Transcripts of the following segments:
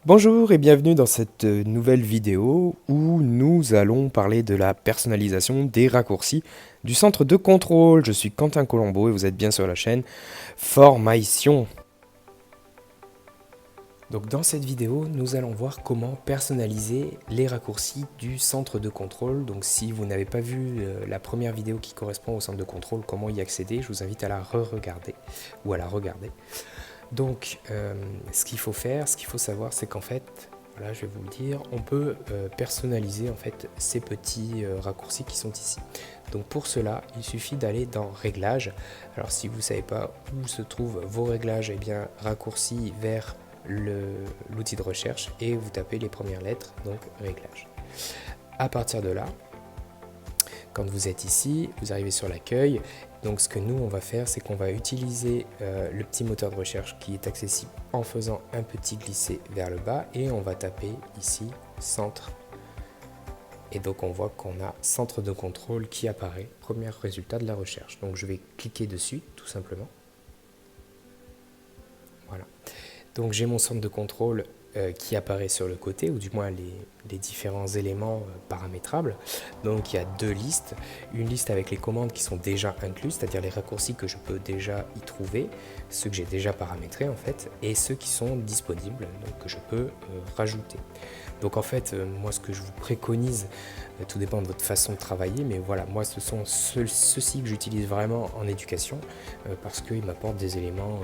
Bonjour et bienvenue dans cette nouvelle vidéo où nous allons parler de la personnalisation des raccourcis du centre de contrôle. Je suis Quentin Colombo et vous êtes bien sur la chaîne Formation. Donc dans cette vidéo, nous allons voir comment personnaliser les raccourcis du centre de contrôle. Donc si vous n'avez pas vu la première vidéo qui correspond au centre de contrôle, comment y accéder, je vous invite à la re-regarder ou à la regarder. Donc, ce qu'il faut faire, ce qu'il faut savoir, c'est qu'en fait, voilà, je vais vous le dire, on peut personnaliser en fait ces petits raccourcis qui sont ici. Donc pour cela, il suffit d'aller dans Réglages. Alors si vous ne savez pas où se trouvent vos réglages, eh bien raccourcis vers l'outil de recherche et vous tapez les premières lettres, donc Réglages. À partir de là, quand vous êtes ici, vous arrivez sur l'accueil. Donc ce que nous on va faire, c'est qu'on va utiliser le petit moteur de recherche qui est accessible en faisant un petit glisser vers le bas et on va taper ici centre. Et donc on voit qu'on a centre de contrôle qui apparaît, premier résultat de la recherche. Donc je vais cliquer dessus tout simplement. Voilà. Donc j'ai mon centre de contrôle qui apparaît sur le côté, ou du moins les différents éléments paramétrables. Donc il y a deux listes, une liste avec les commandes qui sont déjà incluses, c'est-à-dire les raccourcis que je peux déjà y trouver, ceux que j'ai déjà paramétrés en fait, et ceux qui sont disponibles, donc que je peux rajouter. Donc en fait, moi ce que je vous préconise, tout dépend de votre façon de travailler, mais voilà, moi ce sont ceux-ci que j'utilise vraiment en éducation, parce qu'ils m'apportent des éléments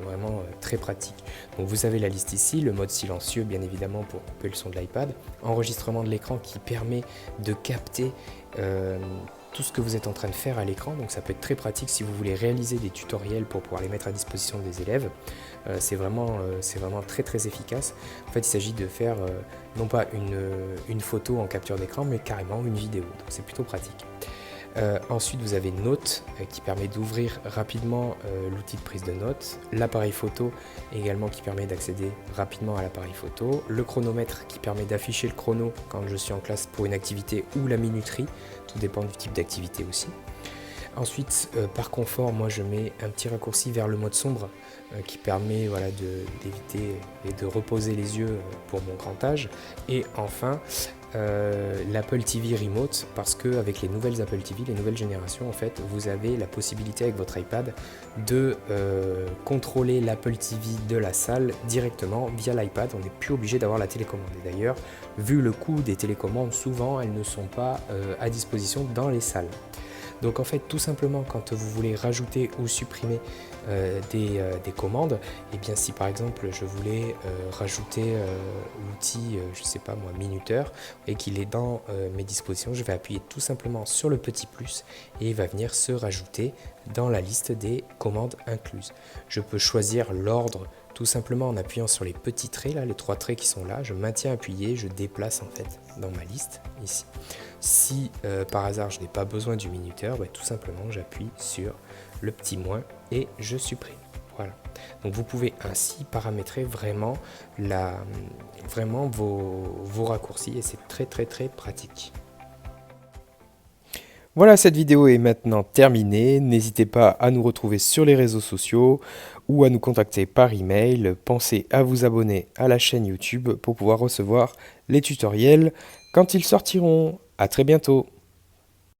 vraiment très pratiques. Donc vous avez la liste ici, le mode silencieux bien évidemment pour couper le son de l'iPad, enregistrement de l'écran qui permet de capter tout ce que vous êtes en train de faire à l'écran, donc ça peut être très pratique si vous voulez réaliser des tutoriels pour pouvoir les mettre à disposition des élèves. C'est vraiment très efficace. En fait il s'agit de faire non pas une photo en capture d'écran mais carrément une vidéo, donc c'est plutôt pratique. Ensuite vous avez Notes qui permet d'ouvrir rapidement l'outil de prise de notes, l'appareil photo également qui permet d'accéder rapidement à l'appareil photo, le chronomètre qui permet d'afficher le chrono quand je suis en classe pour une activité ou la minuterie, tout dépend du type d'activité aussi. Ensuite, par confort, moi je mets un petit raccourci vers le mode sombre qui permet voilà, d'éviter et de reposer les yeux pour mon grand âge. Et enfin, l'Apple TV Remote, parce qu'avec les nouvelles Apple TV, les nouvelles générations, en fait, vous avez la possibilité avec votre iPad de contrôler l'Apple TV de la salle directement via l'iPad. On n'est plus obligé d'avoir la télécommande. Et d'ailleurs, vu le coût des télécommandes, souvent elles ne sont pas à disposition dans les salles. Donc en fait, tout simplement, quand vous voulez rajouter ou supprimer des commandes, et bien si par exemple je voulais rajouter l'outil, je sais pas moi, minuteur, et qu'il est dans mes dispositions, je vais appuyer tout simplement sur le petit plus et il va venir se rajouter dans la liste des commandes incluses. Je peux choisir l'ordre tout simplement en appuyant sur les petits traits, là, les trois traits qui sont là, je maintiens appuyé, je déplace en fait dans ma liste ici. Si par hasard je n'ai pas besoin du minuteur, bah, tout simplement j'appuie sur le petit moins et je supprime. Voilà. Donc vous pouvez ainsi paramétrer vraiment, vos raccourcis et c'est très pratique. Voilà, cette vidéo est maintenant terminée. N'hésitez pas à nous retrouver sur les réseaux sociaux ou à nous contacter par email. Pensez à vous abonner à la chaîne YouTube pour pouvoir recevoir les tutoriels quand ils sortiront. À très bientôt.